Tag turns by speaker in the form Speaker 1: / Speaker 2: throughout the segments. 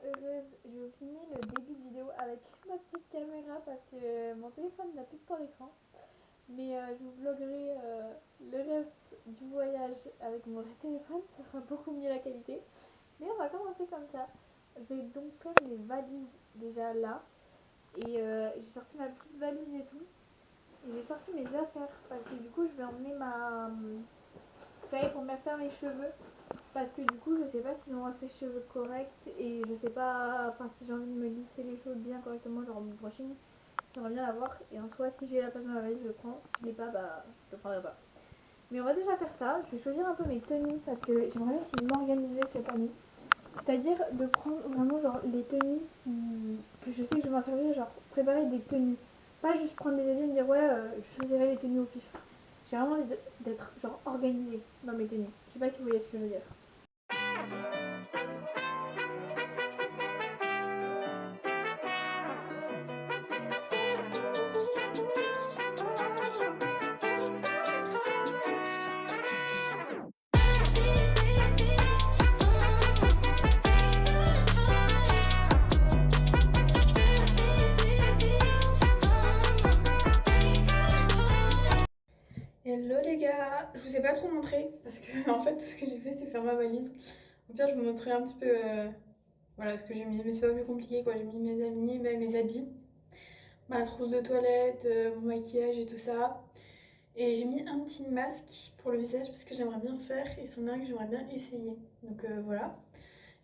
Speaker 1: heureuse, je vais vous filmer le début de vidéo avec ma petite caméra parce que mon téléphone n'a plus de port d'écran. Mais je vous vloguerai le reste du voyage avec mon vrai téléphone, ce sera beaucoup mieux la qualité. Mais on va commencer comme ça. Je vais donc faire mes valises déjà là. Et j'ai sorti ma petite valise et tout. Et j'ai sorti mes affaires parce que du coup je vais emmener ma... Vous savez, pour me faire mes cheveux. Parce que du coup je sais pas s'ils ont assez cheveux corrects et je sais pas, enfin si j'ai envie de me lisser les cheveux bien correctement, genre mon brushing, j'aimerais bien l'avoir. Et en soi si j'ai la place dans ma valise je le prends, si je l'ai pas bah je le prendrai pas. Mais on va déjà faire ça, je vais choisir un peu mes tenues parce que j'aimerais bien essayer de m'organiser cette année. C'est-à-dire de prendre vraiment genre les tenues que je sais que je vais m'en servir, genre préparer des tenues. Pas juste prendre des habits et me dire ouais je choisirai les tenues au pif. J'ai vraiment envie d'être genre organisée dans mes tenues. Je sais pas si vous voyez ce que je veux dire.
Speaker 2: Hello les gars, je vous ai pas trop montré parce que en fait tout ce que j'ai fait c'est faire ma valise. Au pire je vous montrerai un petit peu voilà ce que j'ai mis, mais c'est pas plus compliqué quoi. J'ai mis mes amis, mes habits, ma trousse de toilette, mon maquillage et tout ça. Et j'ai mis un petit masque pour le visage parce que j'aimerais bien faire et c'en est un que j'aimerais bien essayer. Donc voilà.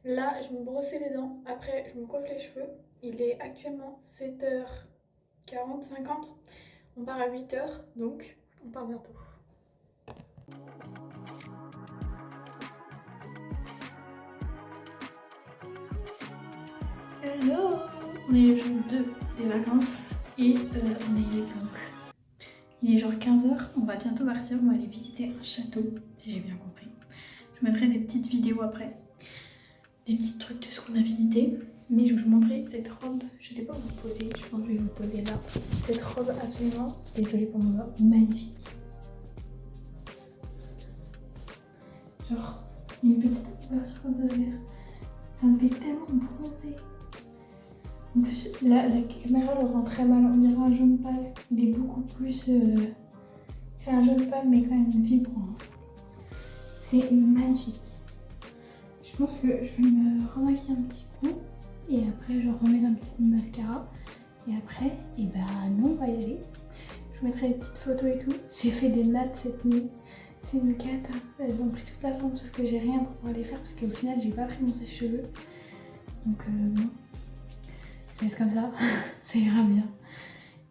Speaker 2: Là je me brossais les dents, après je me coiffe les cheveux. Il est actuellement 7h40, 50. On part à 8h donc on part bientôt. Hello! On est le jour 2 des vacances et on est donc... Il est genre 15h, on va bientôt partir, on va aller visiter un château, si j'ai bien compris. Je vous mettrai des petites vidéos après, des petits trucs de ce qu'on a visité. Mais je vais vous montrer cette robe, je sais pas où vous poser, je pense que je vais vous poser là. Cette robe absolument, désolée pour mon voix, magnifique. Genre, une petite ouverture comme ça, ça me fait tellement bronzer. En plus, la caméra le rend très mal, on dirait un jaune pâle. Il est beaucoup plus... C'est un jaune pâle mais quand même vibrant. C'est magnifique. Je pense que je vais me remaquiller un petit coup. Et après, je remets un petit mascara. Et après, et bah non, on va y aller. Je vous mettrai des petites photos et tout. J'ai fait des nattes cette nuit. C'est une cata. Elles ont pris toute la forme sauf que j'ai rien pour pouvoir les faire parce qu'au final, j'ai pas pris mon sèche-cheveux. Donc bon. Je laisse comme ça, ça ira bien.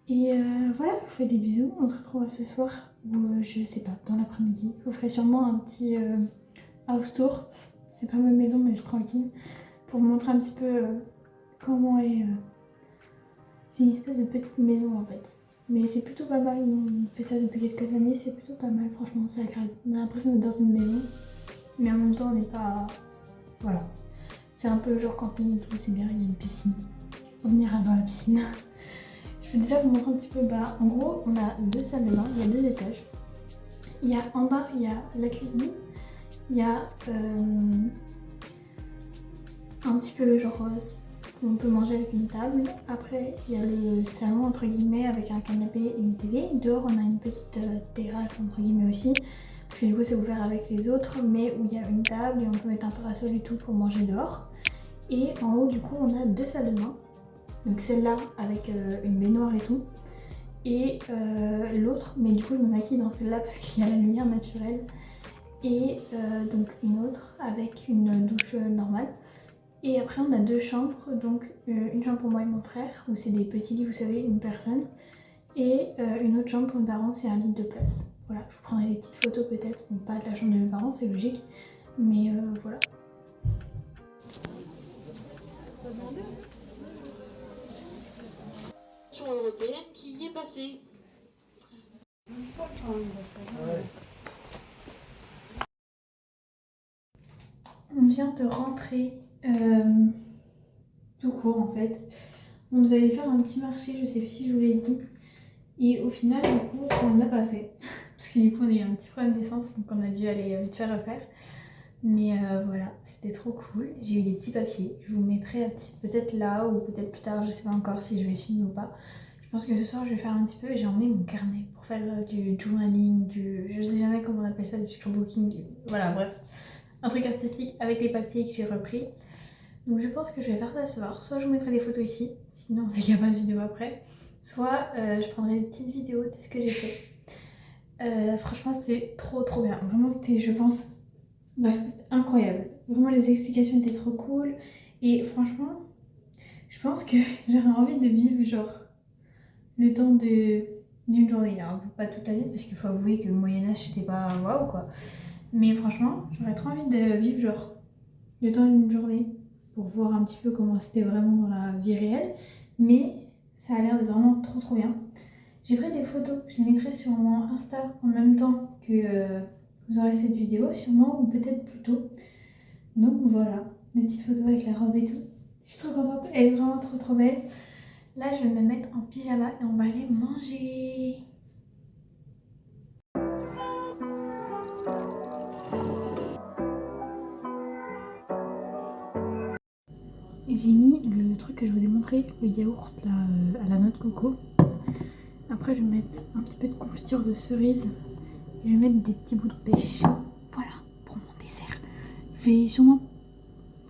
Speaker 2: Et voilà, je vous fais des bisous. On se retrouve ce soir ou je sais pas, dans l'après-midi. Je vous ferai sûrement un petit house tour. C'est pas ma maison mais c'est tranquille. Pour vous montrer un petit peu comment est... C'est une espèce de petite maison en fait. Mais c'est plutôt pas mal, on fait ça depuis quelques années, c'est plutôt pas mal, franchement, c'est agréable. On a l'impression d'être dans une maison, mais en même temps on n'est pas... Voilà. C'est un peu genre camping et tout, c'est bien, il y a une piscine. On ira dans la piscine. Je vais déjà vous montrer un petit peu. Bah, en gros, on a deux salles de bain, il y a deux étages. Il y a en bas, il y a la cuisine. Il y a un petit peu genre on peut manger avec une table. Après, il y a le salon entre guillemets avec un canapé et une télé. Dehors, on a une petite terrasse entre guillemets aussi. Parce que du coup, c'est ouvert avec les autres, mais où il y a une table et on peut mettre un parasol et tout pour manger dehors. Et en haut, du coup, on a deux salles de bain. Donc celle-là avec une baignoire et tout. Et l'autre, mais du coup je me maquille dans celle-là parce qu'il y a la lumière naturelle. Et donc une autre avec une douche normale. Et après on a deux chambres, donc une chambre pour moi et mon frère, où c'est des petits lits, vous savez, une personne. Et une autre chambre pour mes parents, c'est un lit de place. Voilà, je vous prendrai des petites photos peut-être, bon pas de la chambre de mes parents, c'est logique. Mais voilà.
Speaker 3: Européenne qui y est passée.
Speaker 2: On vient de rentrer tout court en fait. On devait aller faire un petit marché, je sais plus si je vous l'ai dit. Et au final, du coup, on ne l'a pas fait. Parce que du coup, on a eu un petit problème d'essence, donc on a dû aller vite faire refaire. Mais voilà, c'était trop cool. J'ai eu des petits papiers. Je vous mettrai peut-être là ou peut-être plus tard, je sais pas encore si je vais filmer ou pas. Je pense que ce soir je vais faire un petit peu. J'ai emmené mon carnet pour faire du journaling, je sais jamais comment on appelle ça, du scrapbooking, voilà bref. Un truc artistique avec les papiers que j'ai repris. Donc je pense que je vais faire ça ce soir. Soit je vous mettrai des photos ici, sinon c'est qu'il n'y a pas de vidéo après. Soit je prendrai des petites vidéos de ce que j'ai fait. Franchement c'était trop bien. Vraiment c'était, je pense, bref, c'était incroyable. Vraiment les explications étaient trop cool. Et franchement, je pense que j'aurais envie de vivre genre le temps d'une journée. Alors pas toute l'année parce qu'il faut avouer que le Moyen-Âge c'était pas waouh quoi. Mais franchement, j'aurais trop envie de vivre genre le temps d'une journée pour voir un petit peu comment c'était vraiment dans la vie réelle. Mais ça a l'air d'être vraiment trop bien. J'ai pris des photos, je les mettrai sur mon Insta en même temps que vous aurez cette vidéo sûrement ou peut-être plus tôt. Donc voilà, des petites photos avec la robe et tout. Je suis trop contente, elle est vraiment trop belle. Là je vais me mettre en pyjama et on va aller manger. J'ai mis le truc que je vous ai montré, le yaourt là, à la noix de coco. Après je vais mettre un petit peu de confiture de cerise. Et je vais mettre des petits bouts de pêche. Voilà, pour mon dessert. Je vais sûrement...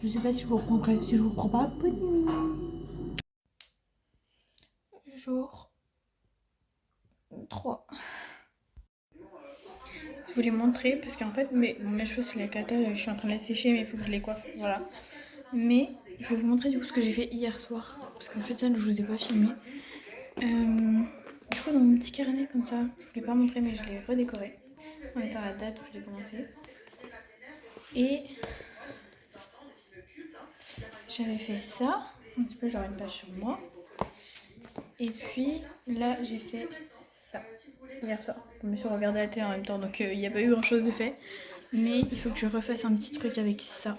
Speaker 2: Je sais pas si je vous reprends après. Si je vous reprends pas, bonne nuit. Jour 3. Je voulais montrer parce qu'en fait mes cheveux c'est la cata. Je suis en train de les sécher mais il faut que je les coiffe. Voilà. Mais je vais vous montrer du coup ce que j'ai fait hier soir. Parce qu'en fait ça je vous ai pas filmé. Du coup dans mon petit carnet comme ça, je vous l'ai pas montré mais je l'ai redécoré. En mettant la date où je l'ai commencé. Et j'avais fait ça. Un petit peu genre une page sur moi. Et puis là j'ai fait ça hier soir. Je me suis regardée à la télé en même temps donc il n'y a pas eu grand chose de fait. Mais il faut que je refasse un petit truc avec ça.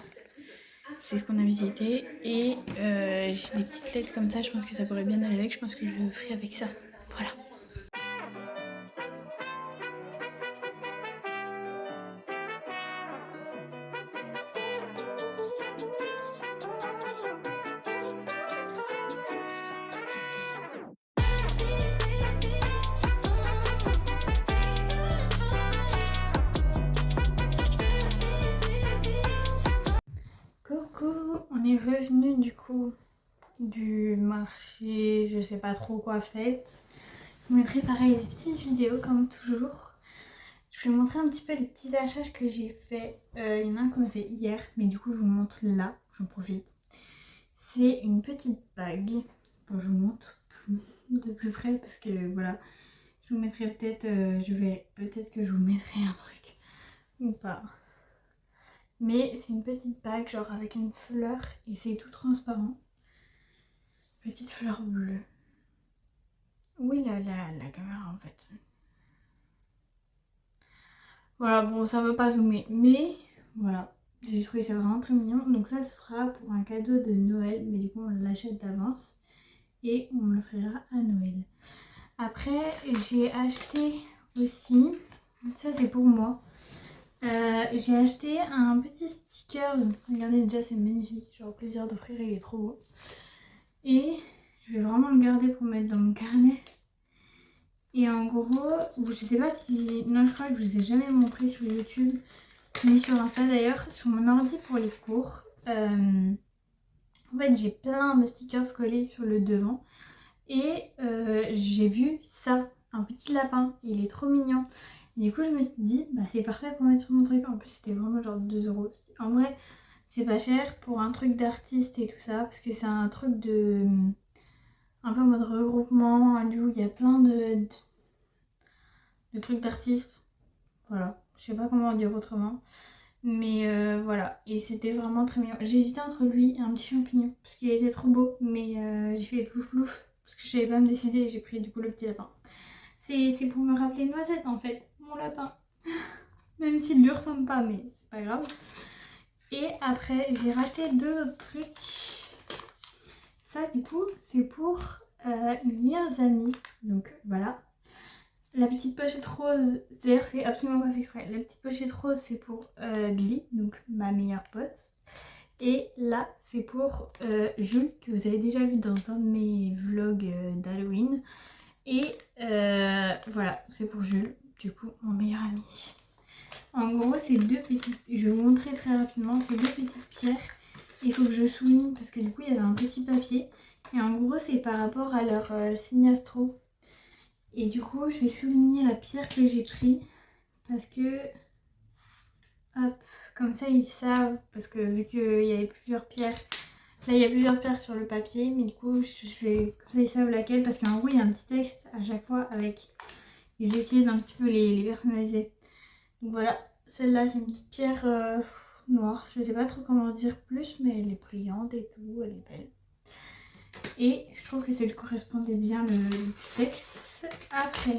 Speaker 2: C'est ce qu'on a visité. Et j'ai des petites lettres comme ça, je pense que ça pourrait bien aller avec. Je pense que je le ferai avec ça. Voilà. Coucou, on est revenu du coup du marché, je sais pas trop quoi fête. Je vous mettrai pareil des petites vidéos comme toujours. Je vais vous montrer un petit peu les petits achats que j'ai fait. Il y en a un qu'on a fait hier, mais du coup je vous le montre là, j'en profite. C'est une petite bague. Bon, je vous montre de plus près parce que voilà. Je vous mettrai peut-être, peut-être que je vous mettrai un truc ou pas. Mais c'est une petite bague genre avec une fleur et c'est tout transparent. Petite fleur bleue. Oui, la caméra en fait. Voilà, bon ça veut pas zoomer, mais voilà. J'ai trouvé ça vraiment très mignon. Donc ça ce sera pour un cadeau de Noël, mais du coup on l'achète d'avance et on me l'offrira à Noël. Après j'ai acheté aussi, ça c'est pour moi. J'ai acheté un petit sticker, regardez déjà c'est magnifique, j'ai au plaisir d'offrir, il est trop beau. Et je vais vraiment le garder pour mettre dans mon carnet. Et en gros, je sais pas si... Non, je crois que je vous ai jamais montré sur YouTube, mais sur Insta d'ailleurs, sur mon ordi pour les cours. En fait j'ai plein de stickers collés sur le devant. Et j'ai vu ça, un petit lapin, il est trop mignon. Et du coup je me suis dit, bah c'est parfait pour mettre sur mon truc. En plus c'était vraiment genre 2 €. En vrai c'est pas cher pour un truc d'artiste et tout ça, parce que c'est un truc de... un peu en mode regroupement, où il y a plein de trucs d'artistes. Voilà, je sais pas comment dire autrement. Mais voilà, et c'était vraiment très mignon. J'ai hésité entre lui et un petit champignon, parce qu'il était trop beau, mais j'ai fait plouf plouf, parce que je savais pas me décider et j'ai pris du coup le petit lapin. C'est pour me rappeler Noisette en fait, mon lapin. Même s'il lui ressemble pas, mais c'est pas grave. Et après, j'ai racheté 2 autres trucs. Ça du coup, c'est pour mes meilleures amies. Donc voilà. La petite pochette rose, d'ailleurs c'est absolument pas fait exprès. La petite pochette rose c'est pour Glee, donc ma meilleure pote. Et là c'est pour Jules, que vous avez déjà vu dans un de mes vlogs d'Halloween. Et voilà, c'est pour Jules, du coup mon meilleur ami. En gros c'est deux petites, je vais vous montrer très rapidement, c'est deux petites pierres. Il faut que je souligne parce que du coup il y avait un petit papier. Et en gros c'est par rapport à leur signe astro. Et du coup, je vais souligner la pierre que j'ai pris parce que, hop, comme ça ils savent, parce que vu qu'il y avait plusieurs pierres, là il y a plusieurs pierres sur le papier, mais du coup, je vais, comme ça ils savent laquelle, parce qu'en gros, il y a un petit texte à chaque fois avec, et j'ai essayé d'un petit peu les personnaliser. Donc voilà, celle-là c'est une petite pierre noire, je sais pas trop comment dire plus, mais elle est brillante et tout, elle est belle. Et je trouve que ça lui correspondait bien le texte. Après,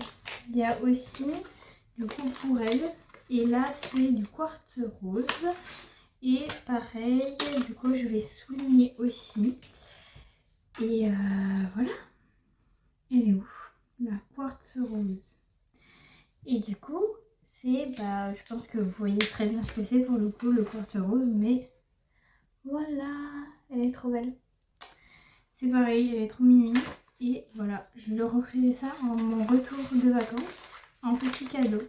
Speaker 2: il y a aussi du coup pour elle. Et là, c'est du quartz rose. Et pareil, du coup, je vais souligner aussi. Et voilà. Elle est où? La quartz rose. Et du coup, c'est, je pense que vous voyez très bien ce que c'est pour le coup, le quartz rose. Mais voilà, elle est trop belle. C'est pareil, elle est trop mimi. Et voilà, je leur offrirai ça en mon retour de vacances, en petit cadeau.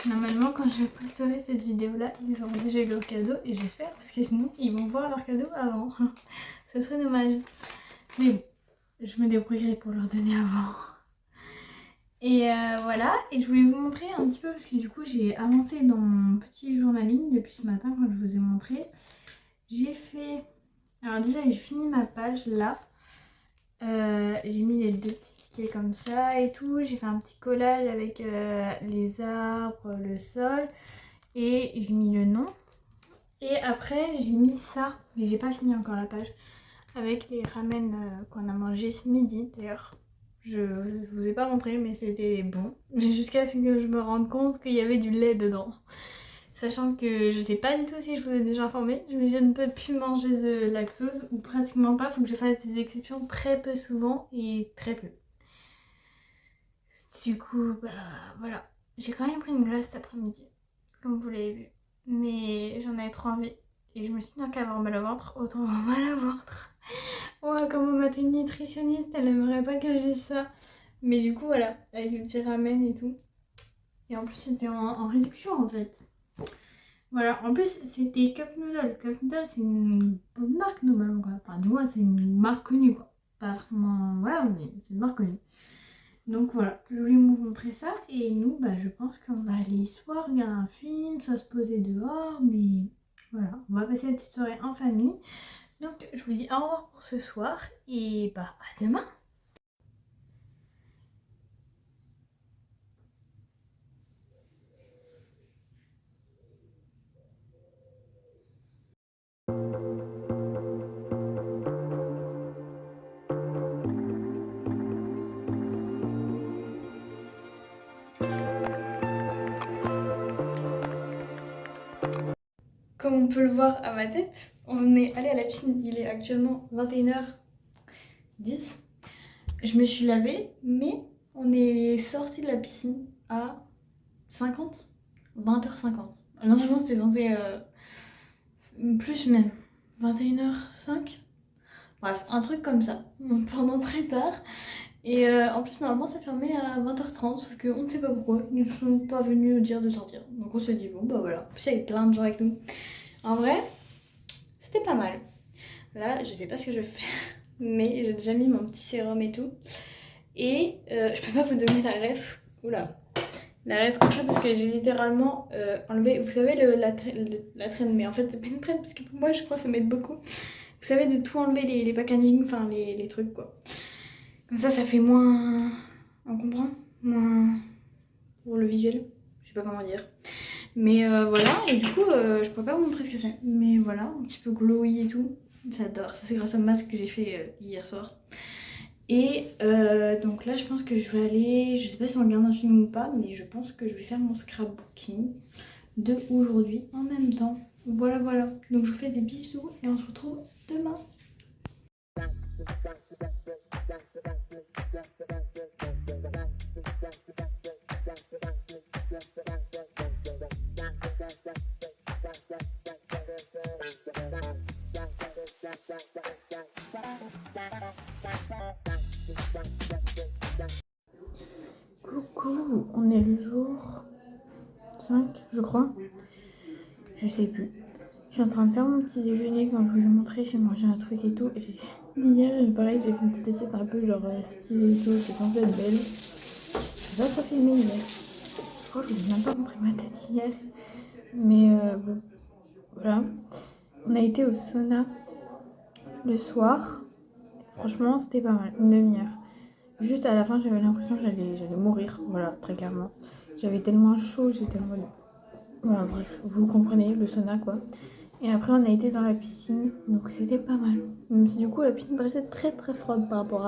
Speaker 2: Normalement, quand je posterai cette vidéo-là, ils auront déjà eu leur cadeau. Et j'espère, parce que sinon, ils vont voir leur cadeau avant. Ce serait dommage. Mais bon, je me débrouillerai pour leur donner avant. Et voilà, et je voulais vous montrer un petit peu, parce que du coup, j'ai avancé dans mon petit journaling depuis ce matin, quand je vous ai montré. J'ai fait... Alors déjà, j'ai fini ma page là. J'ai mis les deux petits tickets comme ça et tout. J'ai fait un petit collage avec les arbres, le sol. Et j'ai mis le nom. Et après j'ai mis ça, mais j'ai pas fini encore la page, avec les ramen qu'on a mangé ce midi d'ailleurs. Je vous ai pas montré mais c'était bon. Jusqu'à ce que je me rende compte qu'il y avait du lait dedans. Sachant que je sais pas du tout si je vous ai déjà informé, mais je ne peux plus manger de lactose, ou pratiquement pas, il faut que je fasse des exceptions très peu souvent et très peu. Du coup, voilà. J'ai quand même pris une glace cet après-midi, comme vous l'avez vu, mais j'en avais trop envie. Et je me suis dit, tant qu'à avoir mal au ventre, autant avoir mal au ventre. Ouais, comme on m'a fait une nutritionniste, elle aimerait pas que je dise ça. Mais du coup, voilà, avec le petit ramen et tout. Et en plus, c'était en réduction en fait. Voilà, en plus c'était Cup Noodle. Cup Noodle c'est une bonne marque normalement quoi. Enfin du moins c'est une marque connue quoi. Pas forcément voilà mais c'est une marque connue. Donc voilà, je voulais vous montrer ça et nous je pense qu'on va aller soit regarder un film, soit se poser dehors, mais voilà, on va passer la petite soirée en famille. Donc je vous dis au revoir pour ce soir et à demain. Comme on peut le voir à ma tête, on est allé à la piscine, il est actuellement 21h10. Je me suis lavée, mais on est sorti de la piscine à 20h50. Normalement c'était censé plus même, 21h05. Bref, un truc comme ça, pendant très tard. Et en plus normalement ça fermait à 20h30, sauf qu'on ne sait pas pourquoi, ils ne sont pas venus nous dire de sortir. Donc on s'est dit bon voilà, en plus il y avait plein de gens avec nous. En vrai, c'était pas mal. Là je sais pas ce que je vais faire, mais j'ai déjà mis mon petit sérum et tout. Et je peux pas vous donner la ref. Oula. La ref comme ça parce que j'ai littéralement enlevé. Vous savez la traîne, mais en fait c'est pas une traîne parce que pour moi je crois que ça m'aide beaucoup. Vous savez de tout enlever les packaging, enfin les trucs quoi. Comme ça fait moins. On comprend? Moins. Pour le visuel. Je sais pas comment dire. Mais voilà, et du coup je pourrais pas vous montrer ce que c'est. Mais voilà, un petit peu glowy et tout. J'adore. Ça c'est grâce au masque que j'ai fait hier soir. Et donc là je pense que je vais aller, je sais pas si on regarde un film ou pas, mais je pense que je vais faire mon scrapbooking de aujourd'hui en même temps. Voilà voilà, donc je vous fais des bisous et on se retrouve demain. Coucou, on est le jour 5, je crois. Je sais plus. Je suis en train de faire mon petit déjeuner, comme je vous ai montré, j'ai mangé un truc et tout. Hier, pareil, j'ai fait une petite assiette un peu genre stylée et tout, c'est censé être belle. J'ai pas trop filmé hier. Je crois que je vous ai même pas montré ma tête hier. Mais bon, voilà. On a été au sauna le soir. Franchement, c'était pas mal, une demi-heure. Juste à la fin, j'avais l'impression que j'allais mourir, voilà, très clairement. J'avais tellement chaud, j'étais en mode... Voilà, bref, vous comprenez, le sauna, quoi. Et après, on a été dans la piscine, donc c'était pas mal. Même si du coup, la piscine paraissait très très froide par rapport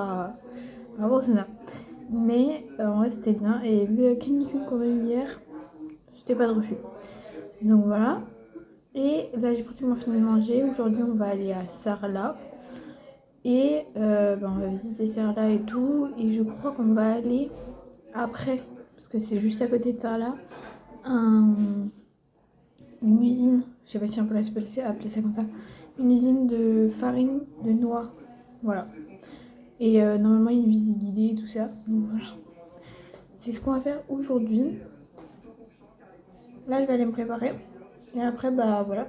Speaker 2: au sauna. Mais en vrai, c'était bien. Et vu la canicule qu'on a eu hier, c'était pas de refus. Donc voilà. Et là, j'ai pratiquement fini de manger. Aujourd'hui, on va aller à Sarlat. Et on va visiter Sarlat et tout. Et je crois qu'on va aller après, parce que c'est juste à côté de Sarlat, une usine, je sais pas si on peut appeler ça comme ça, une usine de farine de noix. Voilà. Et normalement, il y a une visite guidée et tout ça. Donc voilà. C'est ce qu'on va faire aujourd'hui. Là, je vais aller me préparer. Et après, bah voilà.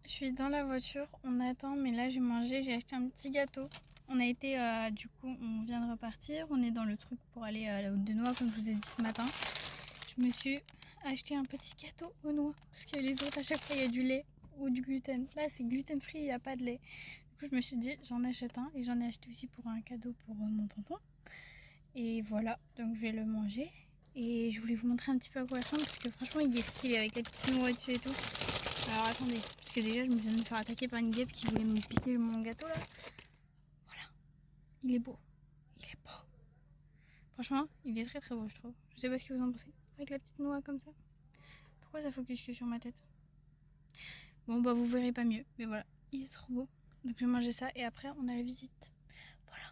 Speaker 2: Je suis dans la voiture, on attend, mais là j'ai mangé, j'ai acheté un petit gâteau. On a été, du coup, on vient de repartir, on est dans le truc pour aller à la Haute de Noix, comme je vous ai dit ce matin. Je me suis acheté un petit gâteau aux noix, parce que les autres, à chaque fois, il y a du lait ou du gluten. Là, c'est gluten free, il n'y a pas de lait. Du coup, je me suis dit, j'en achète un, et j'en ai acheté aussi pour un cadeau pour mon tonton. Et voilà, donc je vais le manger. Et je voulais vous montrer un petit peu à quoi il ressemble, parce que franchement, il est stylé avec la petite noix dessus et tout. Alors attendez, parce que déjà je me viens de me faire attaquer par une guêpe qui voulait me piquer mon gâteau là. Voilà, il est beau, il est beau. Franchement, il est très très beau je trouve. Je sais pas ce que vous en pensez, avec la petite noix comme ça. Pourquoi ça focus que sur ma tête? Bon bah vous verrez pas mieux, mais voilà, il est trop beau. Donc je vais manger ça et après on a la visite. Voilà.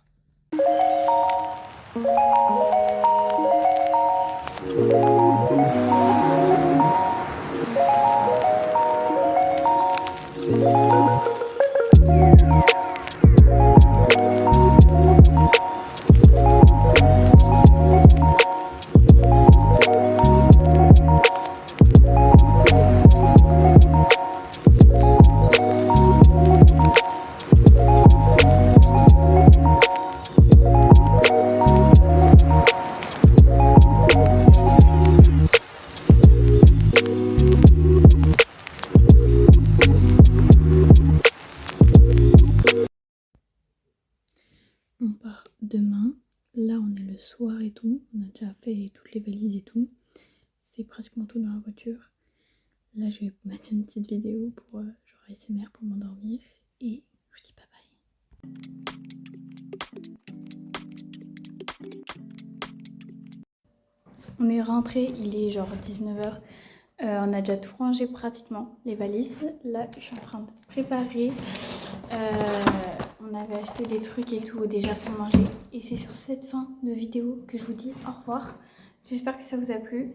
Speaker 2: On part demain. Là, on est le soir et tout. On a déjà fait toutes les valises et tout. C'est pratiquement tout dans la voiture. Là, je vais mettre une petite vidéo pour genre ASMR pour m'endormir. Et je vous dis bye bye. On est rentré, il est genre 19h. On a déjà tout rangé pratiquement, les valises. Là, je suis en train de préparer. On avait acheté des trucs et tout déjà pour manger. Et c'est sur cette fin de vidéo que je vous dis au revoir. J'espère que ça vous a plu.